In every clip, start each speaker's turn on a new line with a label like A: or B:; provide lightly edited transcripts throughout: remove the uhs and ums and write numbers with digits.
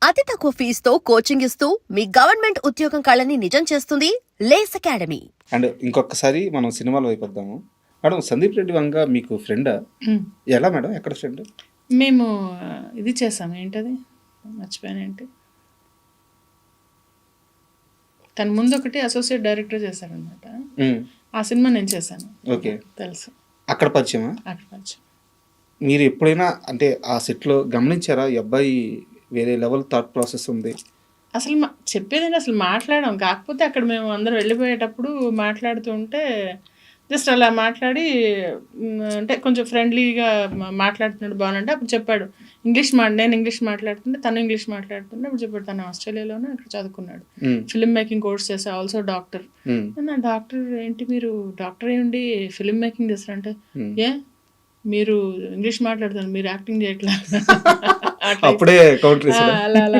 A: అతి తక్కువ ఫీజుతో కోచింగ్ ఇస్తూ మీ గవర్నమెంట్ ఉద్యోగం కళని నిజం చేస్తుంది లేస్ అకాడమీ.
B: అండ్ ఇంకొకసారి మనం సినిమాల వైపు వద్దాము. మేడం, సందీప్ రెడ్డి వంగ మీకు ఫ్రెండా? ఎలా మేడం, ఎక్కడ ఫ్రెండ్?
C: మేము ఇది చేసాము, ఏంటది మర్చిపోయాను, ఏంటి తన ముందు ఒకటి అసోసియేట్ డైరెక్టర్ చేశారనమాట. ఆ సినిమా నేను చేశాను.
B: ఓకే,
C: తెలుసు.
B: అక్కడ పరిచయమా?
C: అక్కడ పరిచయం.
B: మీరు ఎప్పుడైనా అంటే ఆ సెట్లో గమనించారా ఈ అబ్బాయి వేరే లెవెల్ థాట్ ప్రాసెస్ ఉంది?
C: అసలు చెప్పేదండి, అసలు మాట్లాడాం. కాకపోతే అక్కడ మేము అందరం వెళ్ళిపోయేటప్పుడు మాట్లాడుతూ ఉంటే జస్ట్ అలా మాట్లాడి అంటే కొంచెం ఫ్రెండ్లీగా మాట్లాడుతున్నాడు బాగుంటే అప్పుడు చెప్పాడు నేను ఇంగ్లీష్ మాట్లాడుతుంటే తను ఇంగ్లీష్ మాట్లాడుతుంటే అప్పుడు చెప్పాడు తను ఆస్ట్రేలియాలోనే అక్కడ చదువుకున్నాడు, ఫిల్మ్ మేకింగ్ కోర్స్ చేసా, ఆల్సో డాక్టర్. డాక్టర్ ఏంటి, మీరు డాక్టర్ అయ్యండి ఫిల్మ్ మేకింగ్ చేస్తారంటే, ఏ మీరు ఇంగ్లీష్ మాట్లాడుతున్నారు, మీరు యాక్టింగ్ చేయట్లా
B: అప్పుడే
C: అలా అలా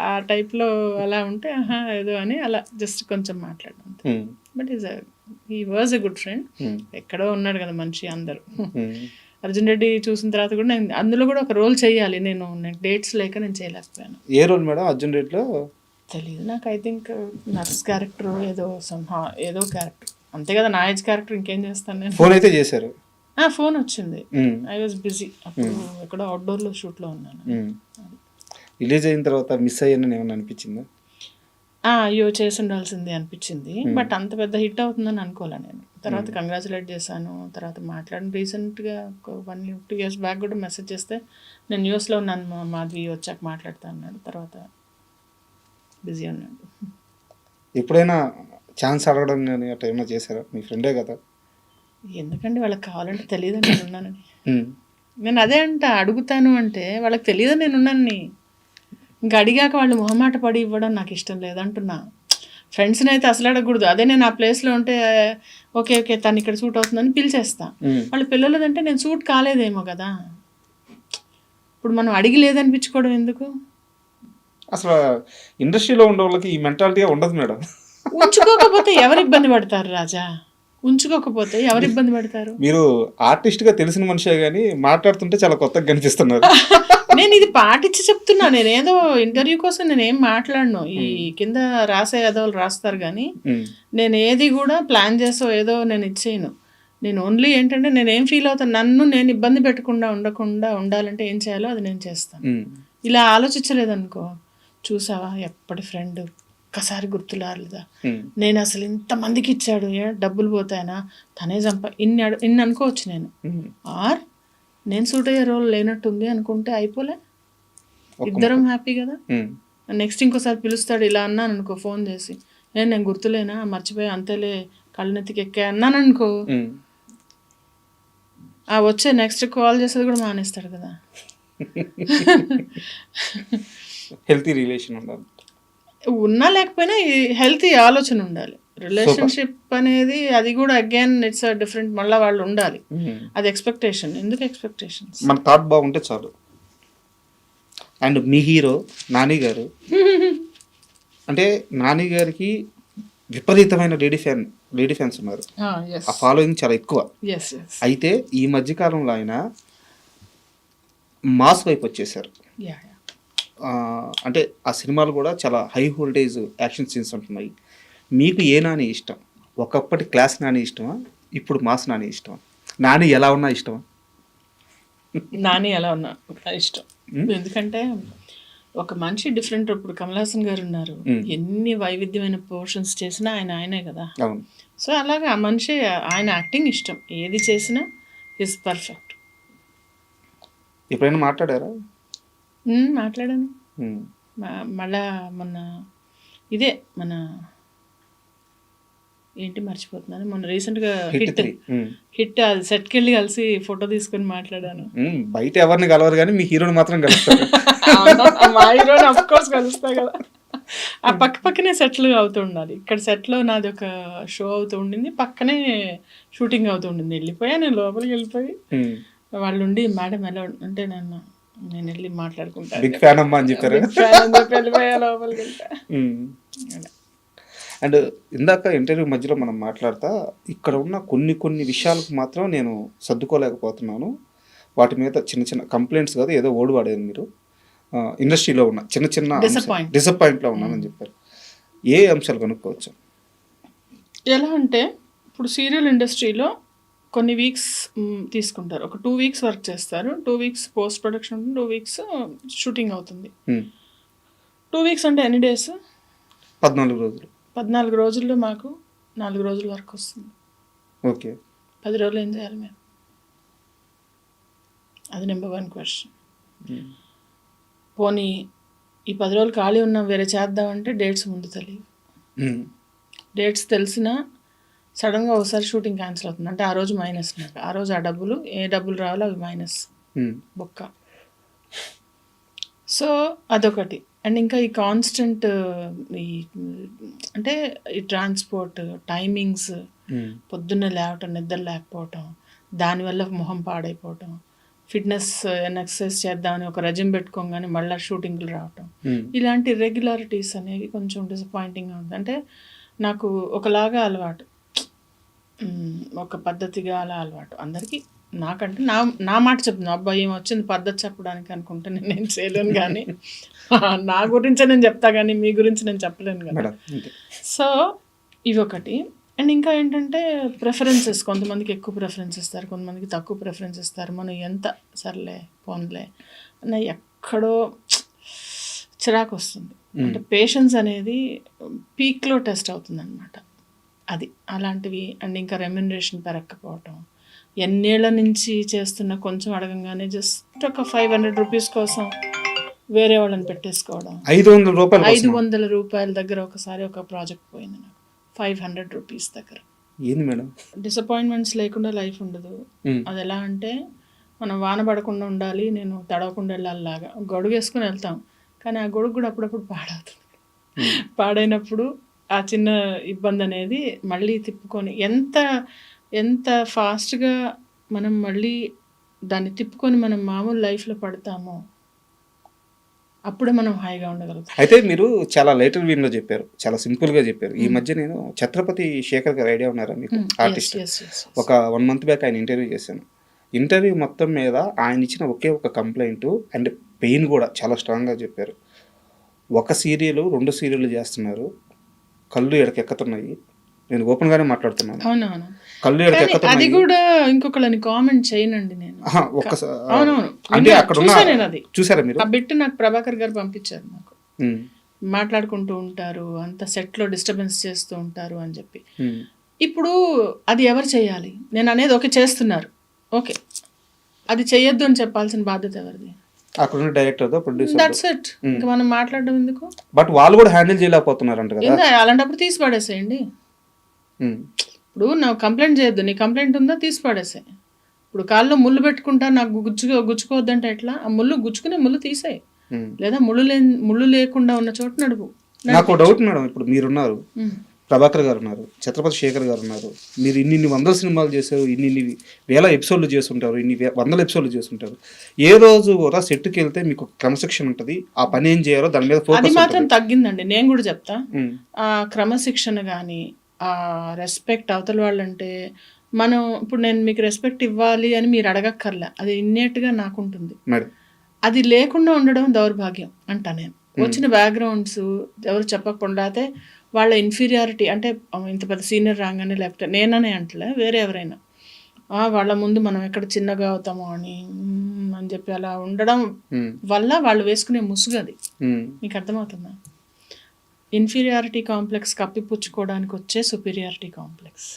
C: ఆ టైప్లో అలా ఉంటే ఏదో అని అలా జస్ట్ కొంచెం మాట్లాడడం. But he was a good friend. ఎక్కడో ఉన్నాడు కదా మనిషి. అందరూ అర్జున్ రెడ్డి చూసిన తర్వాత కూడా నేను అందులో కూడా ఒక రోల్ చేయాలి, నేను డేట్స్ లేక నేను చేయలేకపోయాను.
B: ఏ రోల్ మేడం అర్జున్ రెడ్డిలో? తెలియదు
C: నాకు. ఐ థింక్ నర్స్ క్యారెక్టర్ ఏదో క్యారెక్టర్ అంతే కదా, నా ఏజ్ క్యారెక్టర్. ఇంకేం చేస్తాను నేను.
B: ఫోన్ అయితే చేశారు?
C: ఫోన్ వచ్చింది, ఐ వాజ్ బిజీ. అప్పుడు ఎక్కడో అవుట్డోర్లో షూట్లో ఉన్నాను.
B: రిలీజ్ అయిన తర్వాత మిస్ అయ్యానని ఏమన్నా అనిపించిందా?
C: అయ్యో చేసి ఉండాల్సింది అనిపించింది. బట్ అంత పెద్ద హిట్ అవుతుందని అనుకోలే నేను. తర్వాత కంగ్రాచులేట్ చేశాను, తర్వాత మాట్లాడిన. రీసెంట్గా ఒక 1-2 years బ్యాక్ కూడా మెసేజ్ చేస్తే నేను న్యూస్లో ఉన్నాను, మాధవి వచ్చాక మాట్లాడుతా అన్నాడు. తర్వాత బిజీ ఉన్నాడు.
B: ఎప్పుడైనా ఛాన్స్ అడగడం కానీ అట్లా ఏమైనా చేశారా? మీ ఫ్రెండే కదా.
C: ఎందుకండి, వాళ్ళకి కావాలంటే తెలియదు నేను ఉన్నానని. నేను అదే అడుగుతాను అంటే వాళ్ళకి తెలియదు నేను ఉన్నానని. ఇంకా అడిగాక వాళ్ళు మొహమాట పడి ఇవ్వడం నాకు ఇష్టం లేదంటున్నా. ఫ్రెండ్స్ని అయితే అసలు అడగకూడదు. అదే నేను ఆ ప్లేస్లో ఉంటే ఓకే తను ఇక్కడ సూట్ అవుతుందని పిలిచేస్తా. వాళ్ళ పిల్లలదంటే నేను సూట్ కాలేదేమో కదా. ఇప్పుడు మనం అడిగి లేదనిపించుకోవడం ఎందుకు?
B: అసలు ఇండస్ట్రీలో ఉండే వాళ్ళకి ఈ మెంటాలిటీ ఉండదు మేడం.
C: ఉంచుకోకపోతే ఎవరు ఇబ్బంది పడతారు రాజా? ఉంచుకోకపోతే ఎవరు ఇబ్బంది పడతారు?
B: మీరు ఆర్టిస్ట్గా తెలిసిన మనిషే కానీ మాట్లాడుతుంటే చాలా కొత్తగా కనిపిస్తున్నారు.
C: నేను ఇది పాటించి చెప్తున్నా. నేనేదో ఇంటర్వ్యూ కోసం నేనేం మాట్లాడను. ఈ కింద రాసే ఎదవలు రాస్తారు కానీ నేను ఏది కూడా ప్లాన్ చేసో ఏదో నేను ఇచ్చేయను. నేను ఓన్లీ ఏంటంటే నేనేం ఫీల్ అవుతాను, నన్ను నేను ఇబ్బంది పెట్టకుండా ఉండాలంటే ఏం చేయాలో అది నేను చేస్తాను. ఇలా ఆలోచించలేదనుకో, చూసావా ఎప్పటి ఫ్రెండ్ ఒక్కసారి గుర్తులారుదా, నేను అసలు ఇంతమందికి ఇచ్చాడు, డబ్బులు పోతాయనా, తనే ఇన్ని అనుకోవచ్చు నేను. ఆర్ నేను సూట్ అయ్యే రోల్ లేనట్టుంది అనుకుంటే అయిపోలే, ఇద్దరం హ్యాపీ కదా. నెక్స్ట్ ఇంకోసారి పిలుస్తాడు ఇలా అన్నాను అనుకో ఫోన్ చేసి, నేను గుర్తులేనా, మర్చిపోయి అంతేలే కళ్ళనెత్తికి ఎక్కా అన్నాను అనుకో, వచ్చే నెక్స్ట్ కాల్ చేసేది కూడా మానేస్తాడు కదా.
B: హెల్తీ రిలేషన్ ఉండాలి,
C: ఉన్నా లేకపోయినా హెల్తీ ఆలోచన ఉండాలి. రిలేషన్షిప్ అనేది అది కూడా అగైన్ ఇట్స్ డిఫరెంట్. మళ్ళీ వాళ్ళు ఉండాలి, అది ఎక్స్పెక్టేషన్. ఎందుకు ఎక్స్పెక్టేషన్స్?
B: మన థాట్ బాగుంటే చాలు. అండ్ మీ హీరో నాని గారు అంటే నాని గారికి విపరీతమైన లేడీ ఫ్యాన్స్ ఉన్నారు. ఆ ఫాలోయింగ్ చాలా ఎక్కువ. అయితే ఈ మధ్యకాలంలో ఆయన మాస్ వైపు వచ్చేసారు. అంటే ఆ సినిమాలు కూడా చాలా హై వోల్టేజ్ యాక్షన్ సీన్స్ ఉంటున్నాయి. మీకు ఏ నాని ఇష్టం? ఒకప్పటి క్లాస్ నాని ఇష్టమా, ఇప్పుడు మాస్ నాని ఇష్టమా? నాని ఎలా ఉన్నా ఇష్టమా?
C: నాని ఎలా ఉన్నా ఇష్టం. ఎందుకంటే ఒక మనిషి డిఫరెంట్. ఇప్పుడు కమల్ హాసన్ గారు ఉన్నారు, ఎన్ని వైవిధ్యమైన పోర్షన్స్ చేసినా ఆయనే కదా. సో అలాగే ఆ మనిషి, ఆయన యాక్టింగ్ ఇష్టం, ఏది చేసినా ఈజ్ పర్ఫెక్ట్.
B: ఎప్పుడైనా మాట్లాడారా?
C: మాట్లాడాను. మళ్ళా మొన్న ఇదే మన ఏంటి మర్చిపోతున్నాను, మొన్న రీసెంట్గా హిట్ అది సెట్కి వెళ్ళి కలిసి ఫోటో తీసుకొని మాట్లాడాను.
B: బయట ఎవరిని కలవరు కానీ మీ హీరోని మాత్రం కలుస్తారు.
C: మా హీరోని అఫ్ కోర్స్ కలుస్తా కదా. ఆ పక్కనే సెట్లు అవుతూ ఉండాలి. ఇక్కడ సెట్లో నాది ఒక షో అవుతూ ఉండింది, పక్కనే షూటింగ్ అవుతూ ఉండింది. వెళ్ళిపోయా నేను, లోపలికి వెళ్ళిపోయి వాళ్ళు ఉండి మేడం ఎలా అంటే నేను వెళ్ళి మాట్లాడుకుంటా,
B: బిగ్ ఫ్యాన్ అమ్మా అని చెప్పారు. అండ్ ఇందాక ఇంటర్వ్యూ మధ్యలో మనం మాట్లాడతా ఇక్కడ ఉన్న కొన్ని విషయాలకు మాత్రం నేను సర్దుకోలేకపోతున్నాను. వాటి మీద చిన్న కంప్లైంట్స్ కాదు, ఏదో ఓడి వాడేది మీరు. ఇండస్ట్రీలో ఉన్న చిన్న చిన్న డిసప్పాయింట్లో ఉన్నానని చెప్పారు. ఏ అంశాలు కనుక్కోవచ్చు?
C: ఎలా అంటే ఇప్పుడు సీరియల్ ఇండస్ట్రీలో కొన్ని వీక్స్ తీసుకుంటారు. ఒక 2 వీక్స్ వర్క్ చేస్తారు, 2 వీక్స్ పోస్ట్ ప్రొడక్షన్ ఉంటుంది, 2 వీక్స్ షూటింగ్ అవుతుంది. 2 వీక్స్ అంటే ఎన్ని డేస్?
B: 14 రోజులు.
C: 14 రోజుల్లో మాకు 4 రోజులు వర్క్ వస్తుంది.
B: ఓకే,
C: 10 రోజులు ఏం చేయాలి మేము? అది నెంబర్ 1 క్వశ్చన్. పోనీ ఈ 10 రోజులు ఖాళీ ఉన్నాం వేరే చేద్దామంటే డేట్స్ ముందు తెలియదు. డేట్స్ తెలిసినా సడన్గా ఒకసారి షూటింగ్ క్యాన్సిల్ అవుతుంది అంటే ఆ రోజు మైనస్. నాకు ఆ రోజు ఆ డబ్బులు ఏ డబ్బులు రావాలో అవి మైనస్ బొక్క. సో అదొకటి. అండ్ ఇంకా ఈ కాన్స్టెంట్ ఈ అంటే ఈ ట్రాన్స్పోర్ట్ టైమింగ్స్, పొద్దున్నే లేవటం, నిద్ర లేకపోవటం, దానివల్ల మొహం పాడైపోవటం, ఫిట్నెస్ ఎక్సర్సైజ్ చేద్దామని ఒక రెజిమ్ పెట్టుకోగానే మళ్ళీ షూటింగ్లు రావటం, ఇలాంటి ఇర్రెగ్యులారిటీస్ అనేవి కొంచెం డిసప్పాయింటింగ్గా ఉంది. అంటే నాకు ఒకలాగా అలవాటు, ఒక పద్ధతిగా అలా అలవాటు అందరికీ. నాకంటే నా మాట చెప్తున్నాను, అబ్బాయి ఏం వచ్చింది పద్ధతి చెప్పడానికి అనుకుంటే నేను చేయలేను, కానీ నా గురించే నేను చెప్తా కానీ మీ గురించి నేను చెప్పలేను కదా. సో ఇవి ఒకటి. అండ్ ఇంకా ఏంటంటే ప్రిఫరెన్సెస్, కొంతమందికి ఎక్కువ ప్రిఫరెన్స్ ఇస్తారు, కొంతమందికి తక్కువ ప్రిఫరెన్స్ ఇస్తారు. మనం ఎంత సర్లే పోన్లే అన్న ఎక్కడో చిరాకు వస్తుంది. అంటే పేషెన్స్ అనేది పీక్లో టెస్ట్ అవుతుంది అనమాట. అది అలాంటివి. అండ్ ఇంకా రెమ్యునరేషన్ పెరగకపోవటం, ఎన్నేళ్ల నుంచి చేస్తున్న కొంచెం అడగంగానే జస్ట్ ఒక 500 రూపీస్ కోసం వేరే వాళ్ళని పెట్టేసుకోవడం. 500 రూపాయల దగ్గర ఒకసారి ఒక ప్రాజెక్ట్ పోయింది నాకు, 500 రూపీస్ దగ్గర.
B: ఏంది మేడం?
C: డిసప్పాయింట్మెంట్స్ లేకుండా లైఫ్ ఉండదు. అది ఎలా అంటే మనం వాన పడకుండా ఉండాలి, నేను తడవకుండా వెళ్ళాలిలాగా గొడుగు వేసుకుని వెళ్తాం, కానీ ఆ గొడుగు కూడా అప్పుడప్పుడు పాడవుతుంది. పాడైనప్పుడు ఆ చిన్న ఇబ్బంది అనేది మళ్ళీ తిప్పుకొని ఎంత ఫాస్ట్గా మనం మళ్ళీ దాన్ని తిప్పుకొని మనం మామూలు లైఫ్లో పడతామో అప్పుడే మనం హాయిగా ఉండగలుగుతాం.
B: అయితే మీరు చాలా లేటర్ వీన్లో చెప్పారు, చాలా సింపుల్గా చెప్పారు. ఈ మధ్య నేను ఛత్రపతి శేఖర్ గారు ఐడియా ఉన్నారా మీకు? ఆర్టిస్ట్. ఒక 1 month బ్యాక్ ఆయన ఇంటర్వ్యూ చేశాను. ఇంటర్వ్యూ మొత్తం మీద ఆయన ఇచ్చిన ఒకే ఒక కంప్లైంట్ అండ్ పెయిన్ కూడా చాలా స్ట్రాంగ్గా చెప్పారు. ఒక సీరియల్ 2 సీరియల్ చేస్తున్నారు, కళ్ళు ఎడకెక్కుతున్నాయి. నేను ఓపెన్ గానే మాట్లాడుతున్నాను.
C: అవునవును,
B: కళ్ళు ఎడకెక్కుతున్నాయి.
C: అది కూడా ఇంకొకళ్ళని కామెంట్ చేయనండి నేను. అవునవును,
B: అంటే అక్కడ చూసారా మీరు?
C: ఆ బిట్ నాకు ప్రభాకర్ గారు పంపించారు. నాకు మాట్లాడుకుంటూ ఉంటారు, అంత సెట్ లో డిస్టర్బెన్స్ చేస్తూ ఉంటారు అని చెప్పి. ఇప్పుడు అది ఎవరు చేయాలి? నేను అనేది ఓకే చేస్తున్నారు, ఓకే, అది చెయ్యొద్దు అని చెప్పాల్సిన బాధ్యత ఎవరిది?
B: అక్కడ డైరెక్టర్, ప్రొడ్యూసర్.
C: That's it. ఇంకా మనం మాట్లాడడం ఎందుకు?
B: బట్ వాళ్ళు కూడా హ్యాండిల్ చేయలేకపోతున్నారు అంట కదా.
C: అలాంటప్పుడు తీసి పడేసేయండి. ఇప్పుడు నాకు కంప్లైంట్ చేయొద్దు, నీ కంప్లైంట్ ఉందా తీసి పడేసాయి. ఇప్పుడు కాల్లో ముళ్ళు పెట్టుకుంటా నాకు గుచ్చుకోవద్దంటే ఎట్లా? ఆ ముళ్ళు గుచ్చుకునే ముళ్ళు తీసేయి, లేదా ముళ్ళు లేకుండా ఉన్న చోట నడుపు.
B: నాకు డౌట్ మేడం, ఇప్పుడు మీరున్నారు, ప్రభాకర్ గారు ఉన్నారు, ఛత్రపతి శేఖర్ గారు ఉన్నారు, మీరు ఇన్ని 100 సినిమాలు చేశారు, ఇన్ని వేల ఎపిసోడ్లు చేస్తుంటారు, ఇన్ని 100 ఎపిసోడ్లు చేస్తుంటారు. ఏ రోజు కూడా సెట్కి వెళ్తే మీకు క్రమశిక్షణ ఉంటుంది, ఆ పని ఏం చేయాలో దాని మీద ఫోకస్.
C: అది మాత్రం తగ్గిందండి, నేను కూడా చెప్తా. ఆ క్రమశిక్షణ కానీ ఆ రెస్పెక్ట్ అవతల వాళ్ళంటే మనం ఇప్పుడు నేను మీకు రెస్పెక్ట్ ఇవ్వాలి అని మీరు అడగక్కర్లే, అది ఇన్నేట్గా నాకు ఉంటుంది. అది లేకుండా ఉండడం దౌర్భాగ్యం అంటా నేను. వచ్చిన బ్యాక్గ్రౌండ్స్ ఎవరు చెప్పకుండా అయితే వాళ్ళ ఇన్ఫీరియారిటీ, అంటే ఇంత పెద్ద సీనియర్ రాగానే, లేకపోతే నేననే అంటలే వేరే ఎవరైనా, వాళ్ళ ముందు మనం ఎక్కడ చిన్నగా అవుతామో అని చెప్పి అలా ఉండడం వల్ల వాళ్ళు వేసుకునే ముసుగది. మీకు అర్థమవుతుందా? ఇన్ఫీరియారిటీ కాంప్లెక్స్ కప్పిపుచ్చుకోవడానికి వచ్చే సుపీరియారిటీ కాంప్లెక్స్.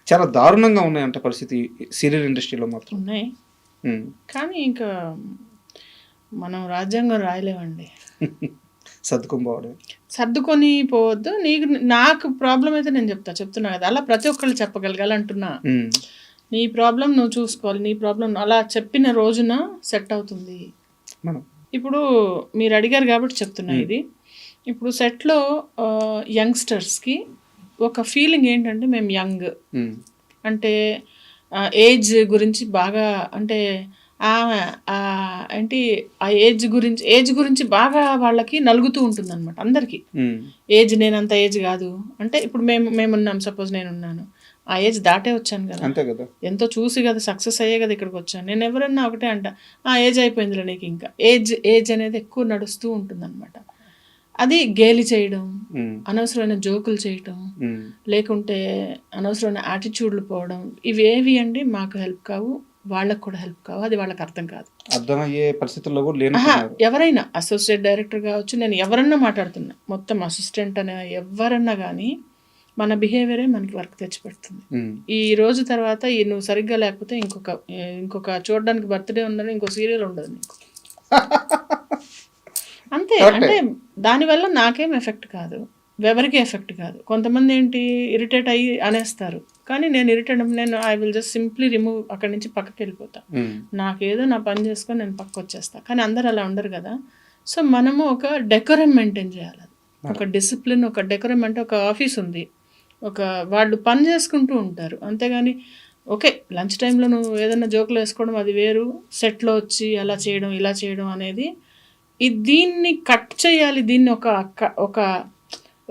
B: చాలా దారుణంగా ఉన్నాయంట పరిస్థితి సీరియల్ ఇండస్ట్రీలో మాత్రం.
C: ఉన్నాయి, కానీ ఇంకా మనం రాజ్యాంగం రాయలేమండి. సర్దుకొని పోవద్దు. నాకు ప్రాబ్లం అయితే నేను చెప్తున్నా కదా, అలా ప్రతి ఒక్కళ్ళు చెప్పగలగాలంటున్నా. నీ ప్రాబ్లం నువ్వు చూసుకోవాలి, నీ ప్రాబ్లం అలా చెప్పిన రోజున సెట్ అవుతుంది. ఇప్పుడు మీరు అడిగారు కాబట్టి చెప్తున్నా ఇది. ఇప్పుడు సెట్లో యంగ్స్టర్స్కి ఒక ఫీలింగ్ ఏంటంటే మేము యంగ్, అంటే ఏజ్ గురించి బాగా, అంటే ఏంటి ఆ ఏజ్ గురించి బాగా వాళ్ళకి నలుగుతూ ఉంటుంది అనమాట అందరికీ. ఏజ్ నేనంత ఏజ్ కాదు అంటే, ఇప్పుడు మేమున్నాం, సపోజ్ నేనున్నాను, ఆ ఏజ్ దాటే వచ్చాను కదా,
B: అంతే కదా.
C: ఎంతో చూసి కదా సక్సెస్ అయ్యే కదా ఇక్కడికి వచ్చాను. నేను ఎవరన్నా ఒకటే అంట, ఆ ఏజ్ అయిపోయిందిలే నీకు, ఇంకా ఏజ్ అనేది ఎక్కువ నడుస్తూ ఉంటుందన్నమాట. అది గేలి చేయడం, అనవసరమైన జోకులు చేయటం, లేకుంటే అనవసరమైన యాటిట్యూడ్లు పోవడం, ఇవేవి అండి మాకు హెల్ప్ కావు, వాళ్ళకు కూడా హెల్ప్ కావు. అది వాళ్ళకి అర్థం కాదు,
B: అర్థమయ్యే పరిస్థితుల్లో కూడా లేని.
C: ఎవరైనా అసోసియేట్ డైరెక్టర్ కావచ్చు, నేను ఎవరన్నా మాట్లాడుతున్నా, మొత్తం అసిస్టెంట్ అనే ఎవరన్నా కానీ మన బిహేవియరే మనకి వర్క్ తెచ్చిపెడుతుంది. ఈ రోజు తర్వాత నువ్వు సరిగ్గా లేకపోతే ఇంకొక చూడడానికి బర్త్డే ఉందని ఇంకో సీరియల్ ఉండదు నీకు. అంతే. అంటే దానివల్ల నాకేం ఎఫెక్ట్ కాదు, ఎవరికి ఎఫెక్ట్ కాదు. కొంతమంది ఏంటి ఇరిటేట్ అయ్యి అనేస్తారు, కానీ నేను ఇరిటేట్ నేను I will just simply remove, అక్కడి నుంచి పక్కకి వెళ్ళిపోతా. నాకేదో నా పని చేసుకొని నేను పక్క వచ్చేస్తా. కానీ అందరు అలా ఉండరు కదా. సో మనము ఒక డెకోరం మెయింటైన్ చేయాలి, ఒక డిసిప్లిన్, ఒక డెకోరం. అంటే ఒక ఆఫీస్ ఉంది, వాళ్ళు పని చేసుకుంటూ ఉంటారు, అంతేగాని ఓకే లంచ్ టైంలో నువ్వు ఏదైనా జోకులు వేసుకోవడం అది వేరు, సెట్లో వచ్చి అలా చేయడం ఇలా చేయడం అనేది దీన్ని కట్ చేయాలి. దీన్ని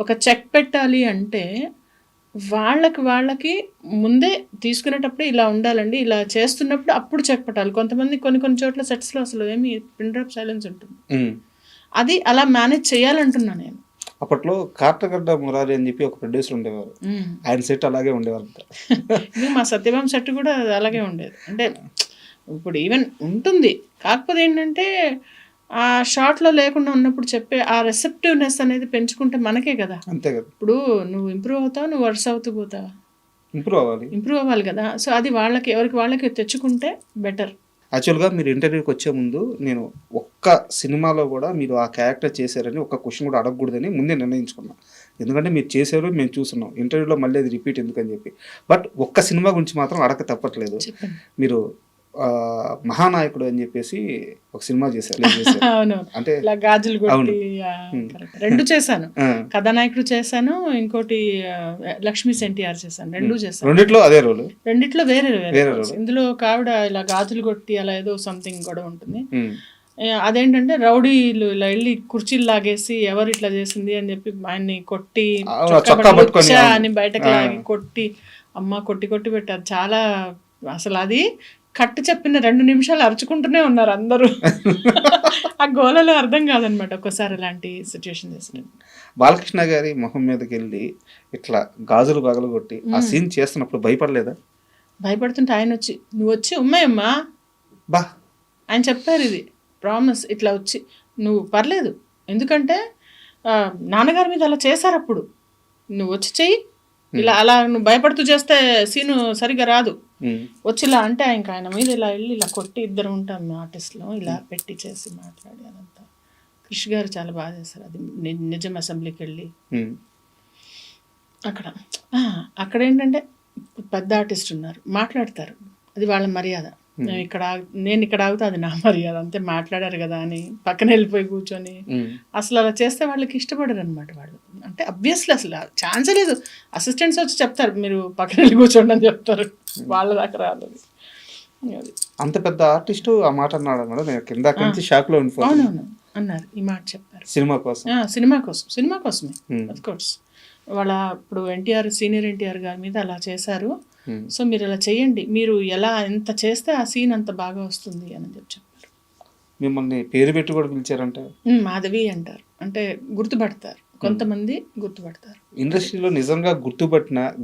C: ఒక చెక్ పెట్టాలి అంటే వాళ్ళకి ముందే తీసుకునేటప్పుడు ఇలా ఉండాలండి, ఇలా చేస్తున్నప్పుడు అప్పుడు చెక్ పెట్టాలి. కొంతమంది కొన్ని చోట్ల సెట్స్లో అసలు ఏమి పిన్ డ్రాప్ సైలెన్స్ ఉంటుంది, అది అలా మేనేజ్ చేయాలంటున్నా నేను.
B: అప్పట్లో కాటగడ్డ మురారి అని చెప్పి ఒక ప్రొడ్యూసర్ ఉండేవారు, ఆయన సెట్ అలాగే ఉండేవారు.
C: మా సత్యభామ సెట్ కూడా అలాగే ఉండేది. అంటే ఇప్పుడు ఈవెన్ ఉంటుంది, కాకపోతే ఏంటంటే ఆ షార్ట్లో లేకుండా ఉన్నప్పుడు చెప్పే ఆ రెసెప్టివ్నెస్ అనేది పెంచుకుంటే మనకే కదా.
B: అంతే కదా.
C: ఇప్పుడు నువ్వు ఇంప్రూవ్ అవుతావు, నువ్వు వర్స్ అవుతూ పోతావు, ఇంప్రూవ్ అవ్వాలి కదా. సో అది ఎవరికి వాళ్ళకి తెచ్చుకుంటే బెటర్.
B: యాక్చువల్గా మీరు ఇంటర్వ్యూకి వచ్చే ముందు నేను ఒక్క సినిమాలో కూడా మీరు ఆ క్యారెక్టర్ చేశారని ఒక్క క్వశ్చన్ కూడా అడగకూడదని ముందే నిర్ణయించుకున్నాను. ఎందుకంటే మీరు చేశారు, మేము చూస్తున్నాం, ఇంటర్వ్యూలో మళ్ళీ అది రిపీట్ ఎందుకని చెప్పి. బట్ ఒక్క సినిమా గురించి మాత్రం అడగ తప్పట్లేదు. మీరు మహానాయకుడు అని చెప్పేసి ఒక సినిమా చేశారు.
C: అంటే గాజులు కొట్టి రెండు చేశాను, కథానాయకుడు చేశాను, ఇంకోటి లక్ష్మీ ఎన్టీఆర్ చేశాను, రెండు చేశాను.
B: రెండిట్లో అదే రోల్,
C: రెండిట్లో వేరే రోల్. ఇందులో ఒక ఆవిడ ఇలా గాజులు కొట్టి అలా ఏదో సంథింగ్ కూడా ఉంటుంది. అదేంటంటే రౌడీలు ఇలా వెళ్ళి కుర్చీలు లాగేసి ఎవరు ఇట్లా చేసింది అని చెప్పి ఆయన్ని కొట్టి అని బయటకు లాగి కొట్టి అమ్మ కొట్టి పెట్టారు. చాలా అసలు అది కట్టు చెప్పిన 2 నిమిషాలు అరుచుకుంటూనే ఉన్నారు అందరూ. ఆ గోలలో అర్థం కాదనమాట ఒక్కోసారి అలాంటి సిచ్యువేషన్ చేసినట్టు.
B: బాలకృష్ణ గారి మొహం మీదకి వెళ్ళి ఇట్లా గాజులు పగలు కొట్టి ఆ సీన్ చేస్తున్నప్పుడు భయపడలేదా?
C: భయపడుతుంటే ఆయన వచ్చి నువ్వు వచ్చి ఉమ్మాయమ్మా
B: బా
C: ఆయన చెప్పారు, ఇది ప్రామిస్, ఇట్లా వచ్చి నువ్వు పర్లేదు, ఎందుకంటే నాన్నగారి మీద అలా చేశారు, అప్పుడు నువ్వు వచ్చి చెయ్యి, ఇలా అలా నువ్వు భయపడుతూ చేస్తే సీను సరిగా రాదు, వచ్చి ఇలా అంటే ఇంకా ఆయన మీద ఇలా వెళ్ళి ఇలా కొట్టి, ఇద్దరు ఉంటాం ఆర్టిస్ట్లో, ఇలా పెట్టి చేసి మాట్లాడి అదంతా. కృషి గారు చాలా బాగా చేశారు అది. నిజం అసెంబ్లీకి వెళ్ళి అక్కడ ఏంటంటే పెద్ద ఆర్టిస్ట్ ఉన్నారు, మాట్లాడతారు, అది వాళ్ళ మర్యాద. నేను ఇక్కడ ఆగుతా, అది నా మర్యాద, అంతే, మాట్లాడారు కదా అని పక్కన వెళ్ళిపోయి కూర్చొని అసలు అలా చేస్తే వాళ్ళకి ఇష్టపడరు అనమాట వాళ్ళు. అంటే అబ్వియస్లీ అసలు ఛాన్సే లేదు. అసిస్టెంట్స్ వచ్చి చెప్తారు మీరు పక్కన వెళ్ళి కూర్చోండి అని చెప్తారు, వాళ్ళ దాకా రాలేదు.
B: అంత పెద్ద ఆర్టిస్ట్ ఆ మాట అన్నాడు మేడం, నేను కింద నుంచి షాక్ లో
C: అవునవును అన్నారు, ఈ మాట చెప్పారు.
B: సినిమా
C: కోసమే ఆఫ్ కోర్స్. వాళ్ళ ఇప్పుడు సీనియర్ ఎన్టీఆర్ గారి మీద అలా చేశారు, సో మీరు ఇలా చేయండి, మీరు ఎలా ఎంత చేస్తే ఆ సీన్ అంత బాగా వస్తుంది అని చెప్పారు.
B: మిమ్మల్ని పేరు పెట్టి కూడా పిలిచారంట.
C: మాధవి అంటారు, అంటే గుర్తుపడతారు, కొంతమంది గుర్తుపడతారు.
B: ఇండస్ట్రీలో నిజంగా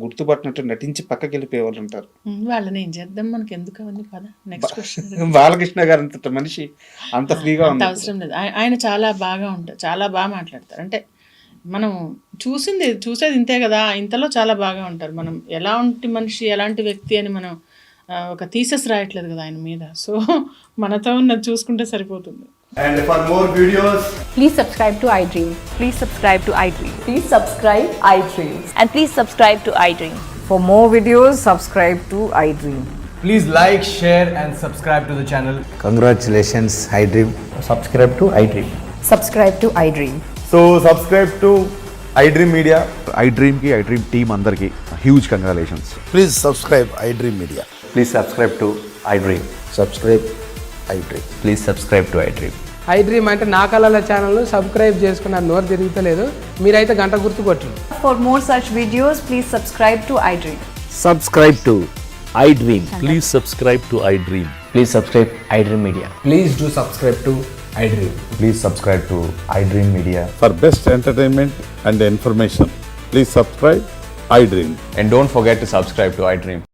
B: గుర్తుపట్టినట్టు నటించి పక్కకి వెళ్ళిపోయేవాళ్ళు ఉంటారు.
C: వాళ్ళని ఏం చేద్దాం, మనకి ఎందుకు అవన్నీ పద. Next question.
B: బాలకృష్ణ గారు అంత మనిషి అంత ఫ్రీగా
C: అంత అవసరం లేదు. ఆయన చాలా బాగా ఉంటారు, చాలా బాగా మాట్లాడతారు. అంటే మనం చూసేది ఇంతే కదా, ఇంతలో చాలా బాగా ఉంటారు. మనం ఎలాంటి మనిషి, ఎలాంటి వ్యక్తి అని మనం ఒక థీసిస్ రాయట్లేదు కదా ఆయన మీద. సో మనతో ఉన్నది చూసుకుంటే సరిపోతుంది.
D: And for more videos,
E: please subscribe to iDream.
F: Please subscribe to iDream.
E: Please subscribe iDream.
F: And please subscribe to iDream.
E: For more videos, subscribe to iDream.
D: please like, share and subscribe to the channel.
G: Congratulations, iDream.
H: Subscribe to iDream.
E: Subscribe to iDream.
H: So subscribe to iDream Media.
I: iDream ki iDream team andarki huge congratulations.
G: Please subscribe iDream Media.
H: Please subscribe to iDream.
G: Subscribe iDream.
H: Please subscribe to iDream.
J: iDream అంటే నా కళల channel subscribe చేసుకున్న నోరు తిరుగుతలేదు, మీరైతే గంట గుర్తు కొట్టండి.
F: For more such videos, please subscribe to iDream.
G: Subscribe to iDream.
K: Please subscribe to iDream.
H: Please subscribe iDream Media.
D: Please do subscribe to iDream.
H: Please subscribe to iDream Media.
I: For best entertainment and information, please subscribe iDream.
H: And don't forget to subscribe to iDream.